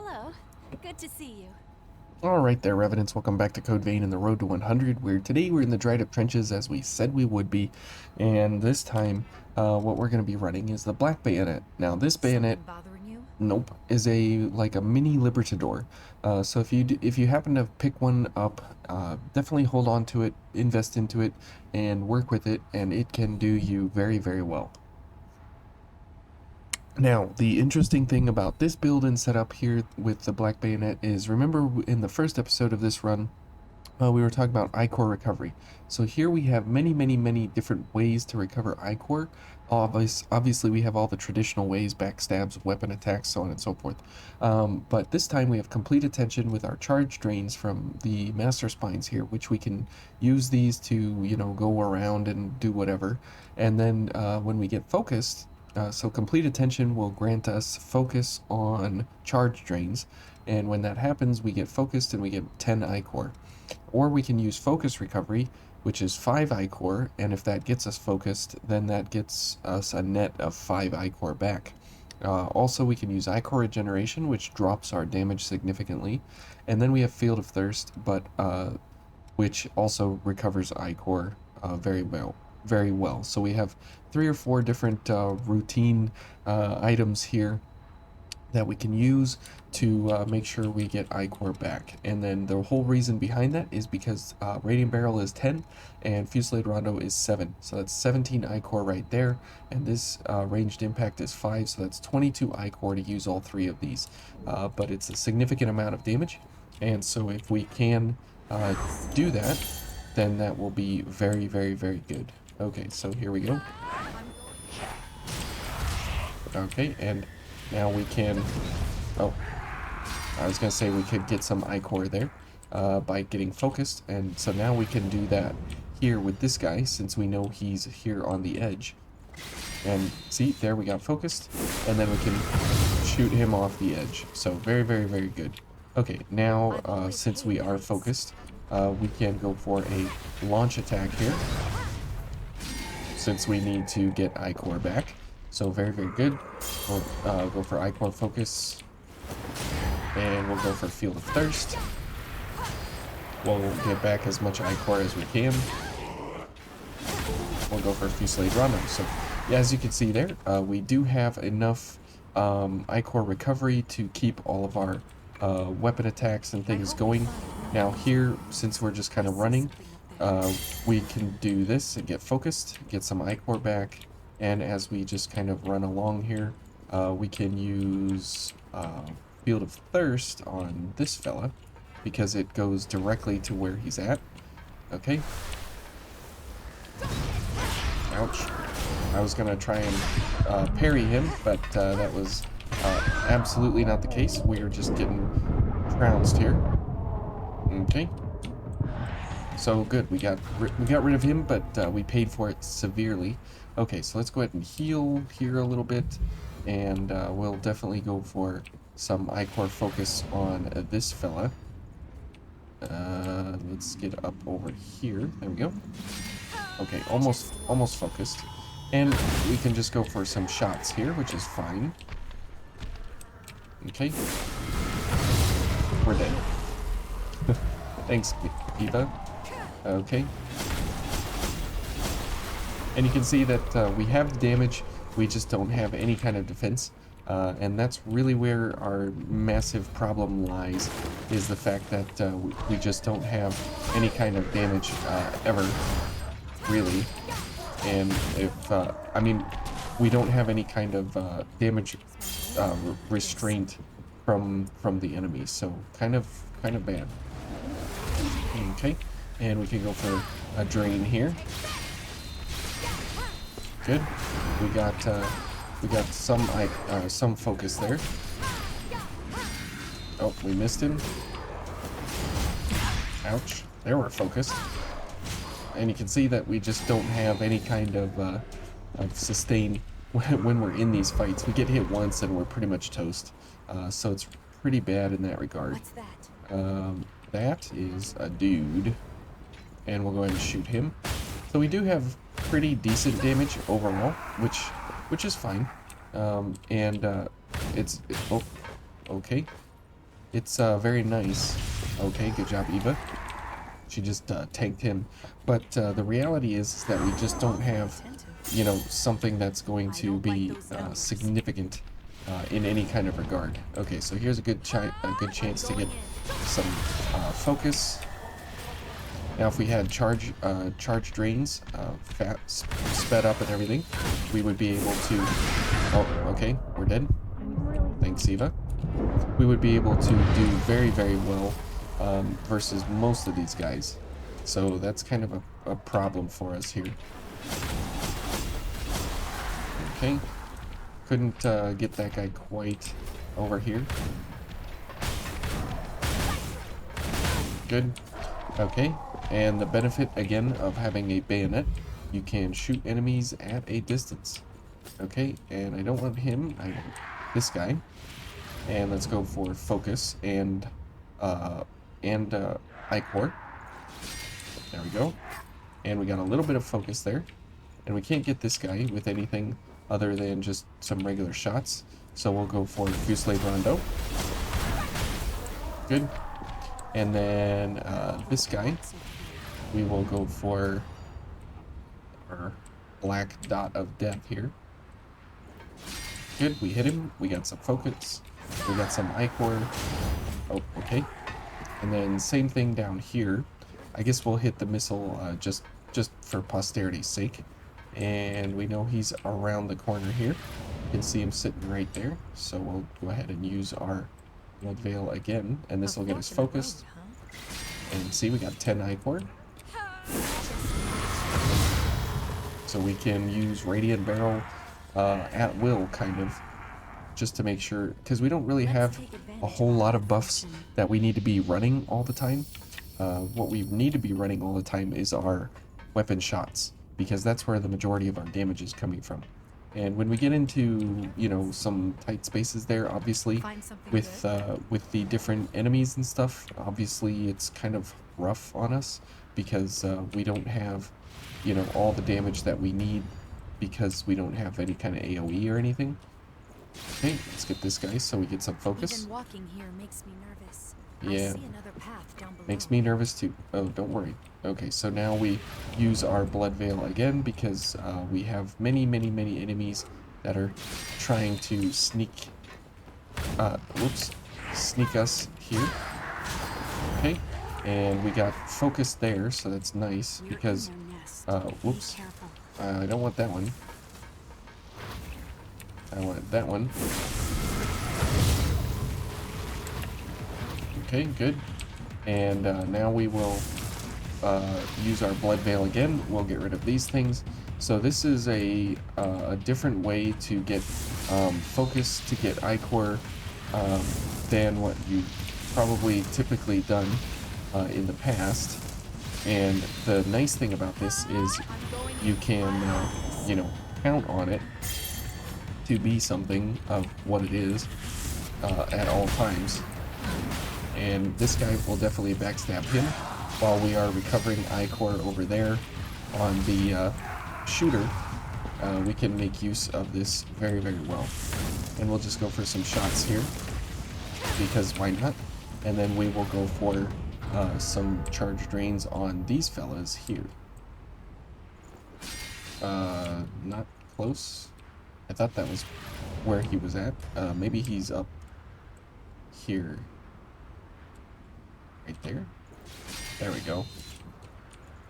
Hello. Good to see you. Alright there, Revenants, welcome back to Code Vein and the Road to 100, where today we're in the dried up trenches as we said we would be, and this time what we're going to be running is the Black Bayonet. Now this bayonet, Something bothering you? nope, is like a mini Libertador, so if you happen to pick one up, definitely hold on to it, invest into it, and work with it, and it can do you very, very well. Now, the interesting thing about this build and setup here with the Black Bayonet is, remember in the first episode of this run, we were talking about Ichor recovery. So here we have many different ways to recover Ichor. Obviously we have all the traditional ways, backstabs, weapon attacks, so on and so forth. But this time we have complete attention with our charge drains from the Master Spines here, which we can use these to, go around and do whatever. And then when we get focused, so complete attention will grant us focus on charge drains, and when that happens we get focused and we get 10 Ichor. Or we can use focus recovery, which is 5 Ichor, and if that gets us focused, then that gets us a net of 5 Ichor back. Also, we can use Ichor regeneration, which drops our damage significantly, and then we have Field of Thirst, but which also recovers Ichor very well. So we have 3 or 4 different routine items here that we can use to make sure we get Ichor back. And then the whole reason behind that is because Radiant Barrel is 10 and Fusillade Rondo is 7. So that's 17 Ichor right there. And this ranged impact is 5, so that's 22 Ichor to use all 3 of these. But it's a significant amount of damage. And so if we can do that, then that will be very good. Okay, so here we go. Okay, and now we can, oh, I was going to say we could get some Ichor there by getting focused, and so now we can do that here with this guy, since we know he's here on the edge. And see, there we got focused, and then we can shoot him off the edge. So very good. Okay, now since we are focused, we can go for a launch attack here, since we need to get Ichor back. So very good. We'll go for Ichor focus, and we'll go for Field of Thirst. We'll get back as much Ichor as we can. We'll go for Fusillade Rondo. So yeah, as you can see there, we do have enough Ichor recovery to keep all of our weapon attacks and things going. Now here, since we're just kind of running, we can do this and get focused, get some Ichor back, and as we just kind of run along here, we can use Field of Thirst on this fella, because it goes directly to where he's at. Okay. Ouch. I was going to try and parry him, but that was absolutely not the case. We are just getting trounced here. Okay. So good, we got rid of him, but we paid for it severely. Okay, so let's go ahead and heal here a little bit, and we'll definitely go for some Ichor focus on this fella. Let's get up over here. There we go. Okay, almost focused. And we can just go for some shots here, which is fine. Okay. We're dead. Thanks, Eva. Okay. And you can see that we have the damage, we just don't have any kind of defense. And that's really where our massive problem lies, is the fact that we just don't have any kind of damage ever, really. And if, I mean, we don't have any kind of damage restraint from the enemy, so kind of bad. Okay, and we can go for a drain here. Good. We got some focus there. Oh, we missed him. Ouch. There we're focused. And you can see that we just don't have any kind of sustain when we're in these fights. We get hit once and we're pretty much toast. So it's pretty bad in that regard. What's that? That is a dude. And we'll go ahead and shoot him. So we do have pretty decent damage overall, which is fine. Oh, okay. It's very nice. Okay, good job, Eva. She just tanked him. But the reality is that we just don't have, you know, something that's going to be significant in any kind of regard. Okay, so here's a good chance to get some focus. Now, if we had charge drains, sped up and everything, we would be able to. Oh, okay, we're dead. Thanks, Eva. We would be able to do very, very well versus most of these guys. So that's kind of a problem for us here. Okay. Couldn't get that guy quite over here. Good. Okay. And the benefit, again, of having a bayonet, you can shoot enemies at a distance. Okay, and I don't want him. I want this guy. And let's go for focus and Ichor. There we go. And we got a little bit of focus there. And we can't get this guy with anything other than just some regular shots. So we'll go for Fusillade Rondo. Good. And then this guy, we will go for our black dot of death here. Good, we hit him. We got some focus. We got some Ichor. Oh, okay. And then same thing down here. I guess we'll hit the missile just for posterity's sake. And we know he's around the corner here. You can see him sitting right there. So we'll go ahead and use our Blood Veil again. And this will get us focused. And see, we got 10 Ichor. So we can use Radiant Barrel at will, kind of, just to make sure, because we don't really have a whole lot of buffs that we need to be running all the time. What we need to be running all the time is our weapon shots, because that's where the majority of our damage is coming from. And when we get into, you know, some tight spaces there, obviously, with the different enemies and stuff, obviously it's kind of rough on us, because we don't have, you know, all the damage that we need, because we don't have any kind of AoE or anything. Okay, let's get this guy so we get some focus. Even walking here makes me nervous. Yeah, I see another path down below. makes me nervous too. Oh, don't worry. Okay, so now we use our Blood Veil again, because we have many enemies that are trying to sneak us here. Okay, and we got focus there, so that's nice, because whoops, I don't want that one. I want that one. Okay, good. And now we will use our Blood Veil again. We'll get rid of these things. So this is a different way to get focus, to get Ichor, than what you've probably typically done in the past. And the nice thing about this is you can, you know, count on it to be something of what it is at all times. And this guy will definitely backstab him while we are recovering Ichor over there on the shooter. We can make use of this very well. And we'll just go for some shots here, because why not? And then we will go for some charge drains on these fellas here. Not close. I thought that was where he was at. Maybe he's up here. Right there. There we go.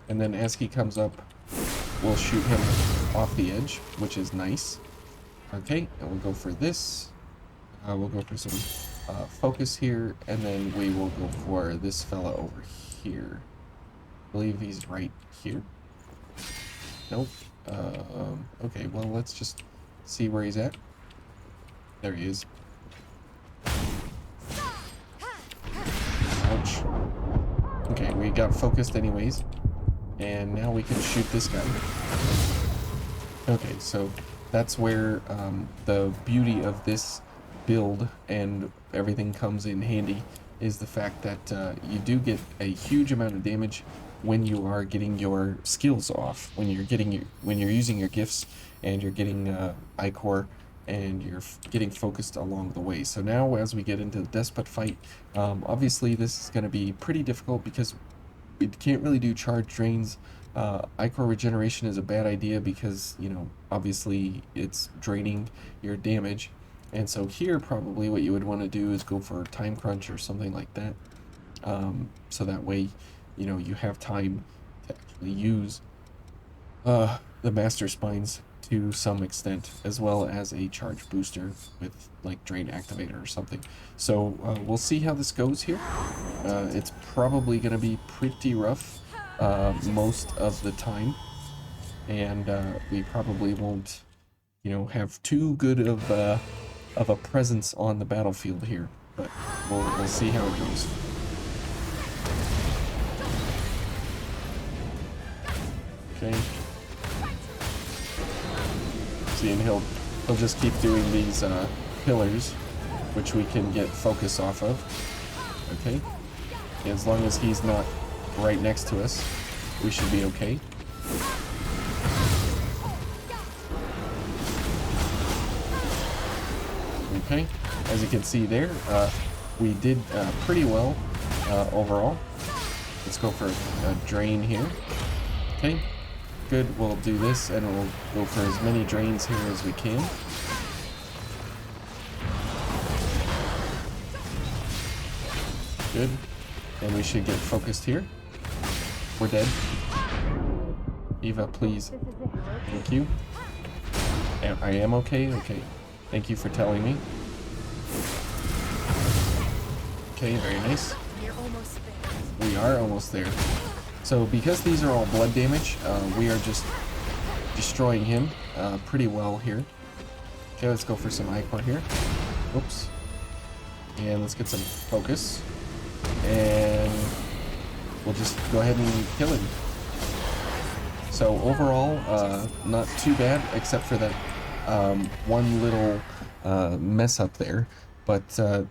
And then as he comes up, we'll shoot him off the edge, which is nice. Okay, and we'll go for this. We'll go for some focus here, and then we will go for this fella over here. I believe he's right here. Nope. Okay, well, let's just see where he's at. There he is. Ouch. Okay, we got focused anyways. And now we can shoot this guy. Okay, so that's where the beauty of this build and everything comes in handy, is the fact that you do get a huge amount of damage when you are getting your skills off, when you're using your gifts and you're getting Ichor and you're getting focused along the way. So now as we get into the despot fight, obviously this is going to be pretty difficult because we can't really do charge drains. Ichor regeneration is a bad idea because, you know, obviously it's draining your damage. And so here probably what you would want to do is go for time crunch or something like that. So that way, you know, you have time to actually use the master spines to some extent, as well as a charge booster with like drain activator or something. So we'll see how this goes here. It's probably going to be pretty rough most of the time, and we probably won't, you know, have too good of a presence on the battlefield here. But we'll see how it goes. Okay. See, and he'll just keep doing these pillars, which we can get focus off of. Okay. As long as he's not right next to us, we should be okay. Okay. As you can see there, we did pretty well overall. Let's go for a drain here. Okay. Good, we'll do this and we'll go for as many drains here as we can. Good. And we should get focused here. We're dead. Eva, please. Thank you. I am okay? Okay. Thank you for telling me. Okay, very nice. We're almost there. We are almost there. So because these are all blood damage, we are just destroying him pretty well here. Okay, let's go for some Ichor here. Oops. And let's get some focus. And we'll just go ahead and kill him. So overall, not too bad, except for that one little mess up there. But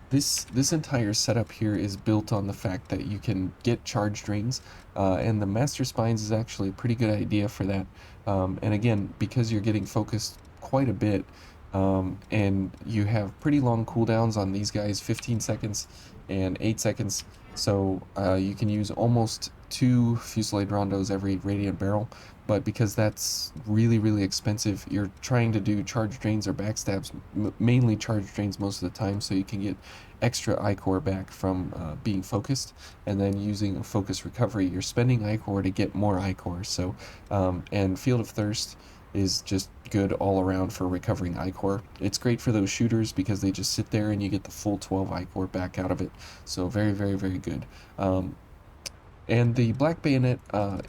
this entire setup here is built on the fact that you can get charge drains, and the Master Spines is actually a pretty good idea for that. And again, because you're getting focused quite a bit, and you have pretty long cooldowns on these guys, 15 seconds and 8 seconds, so you can use almost 2 Fusillade Rondos every Radiant Barrel. But because that's really, really expensive, you're trying to do charge drains or backstabs, mainly charge drains most of the time, so you can get extra Ichor back from being focused, and then using a focus recovery, you're spending Ichor to get more Ichor. So, and Field of Thirst is just good all around for recovering Ichor. It's great for those shooters because they just sit there and you get the full 12 Ichor back out of it. So very, very, very good. And the Black Bayonet,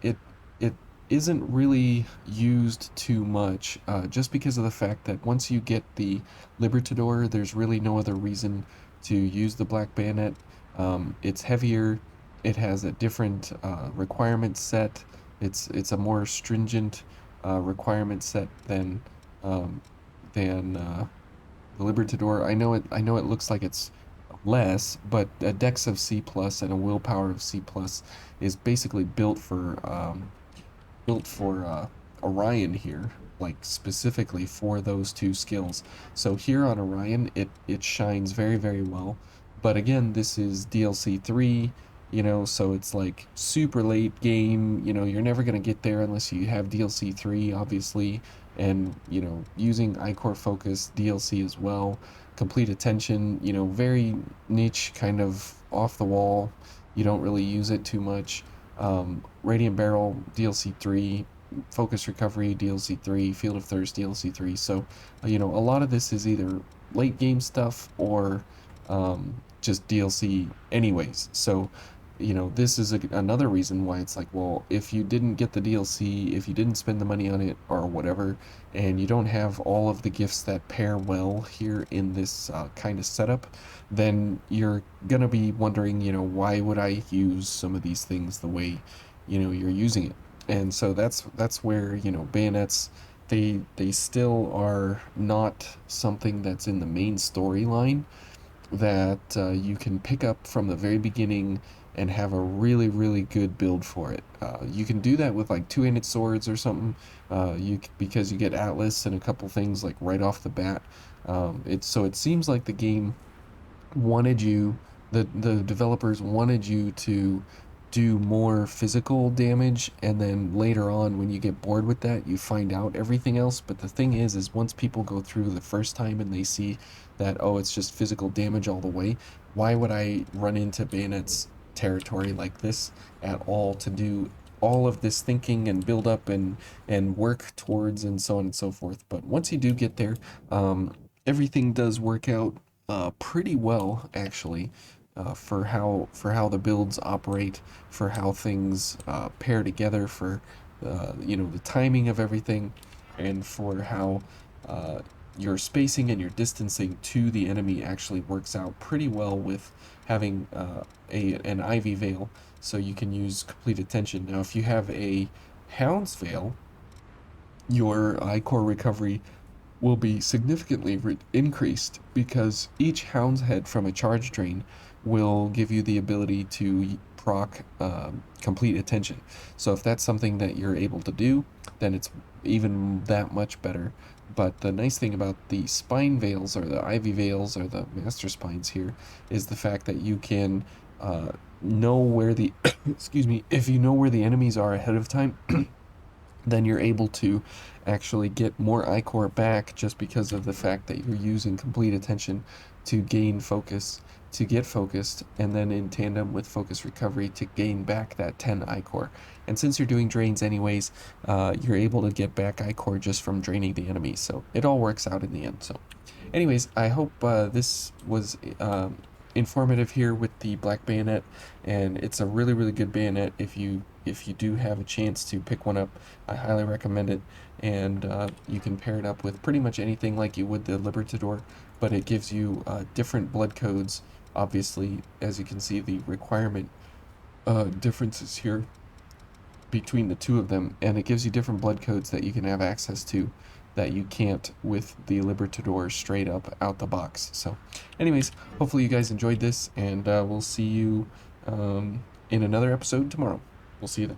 it isn't really used too much, just because of the fact that once you get the Libertador, there's really no other reason to use the Black Bayonet. It's heavier, it has a different requirement set, it's a more stringent requirement set than the Libertador. I know it looks like it's less, but a Dex of C plus and a Willpower of C plus is basically built for Orion here, like specifically for those two skills. So here on Orion, it shines very, very well. But again, this is DLC 3, you know, so it's like super late game, you know, you're never going to get there unless you have DLC 3, obviously, and, you know, using Ichor Focus DLC as well. Complete Attention, you know, very niche, kind of off the wall, you don't really use it too much. Radiant Barrel DLC 3, Focus Recovery DLC 3, Field of Thirst DLC 3. So, you know, a lot of this is either late game stuff or just DLC anyways. So, you know, this is another reason why it's like, well, if you didn't get the DLC, if you didn't spend the money on it or whatever, and you don't have all of the gifts that pair well here in this kind of setup, then you're gonna be wondering, you know, why would I use some of these things the way, you know, you're using it. And so that's where, you know, bayonets, they still are not something that's in the main storyline that you can pick up from the very beginning and have a really, really good build for it. You can do that with like two-handed swords or something, because you get Atlas and a couple things like right off the bat. It seems like the game wanted you, the developers wanted you to do more physical damage, and then later on when you get bored with that you find out everything else. But the thing is once people go through the first time and they see that, oh, it's just physical damage all the way, why would I run into Bayonet's territory like this at all to do all of this thinking and build up and work towards and so on and so forth. But once you do get there, everything does work out pretty well actually, for how the builds operate, for how things pair together, for the timing of everything, and for how your spacing and your distancing to the enemy actually works out pretty well with having an Ivy Veil, so you can use complete attention. Now, if you have a Hound's Veil, your Ichor recovery will be significantly increased, because each Hound's Head from a charge drain will give you the ability to proc complete attention. So if that's something that you're able to do, then it's even that much better. But the nice thing about the Spine Veils, or the Ivy Veils, or the Master Spines here, is the fact that you can know where the excuse me, if you know where the enemies are ahead of time, then you're able to actually get more Ichor back, just because of the fact that you're using complete attention to gain focus, to get focused, and then in tandem with focus recovery to gain back that 10 Ichor. And since you're doing drains anyways, you're able to get back Ichor just from draining the enemy, so it all works out in the end. So anyways, I hope this was informative here with the Black Bayonet, and it's a really, really good bayonet. If you do have a chance to pick one up, I highly recommend it. And you can pair it up with pretty much anything like you would the Libertador, but it gives you different blood codes. Obviously, as you can see, the requirement differences here between the two of them, and it gives you different blood codes that you can have access to that you can't with the Libertador straight up out the box. So anyways, hopefully you guys enjoyed this, and we'll see you in another episode tomorrow. We'll see you then.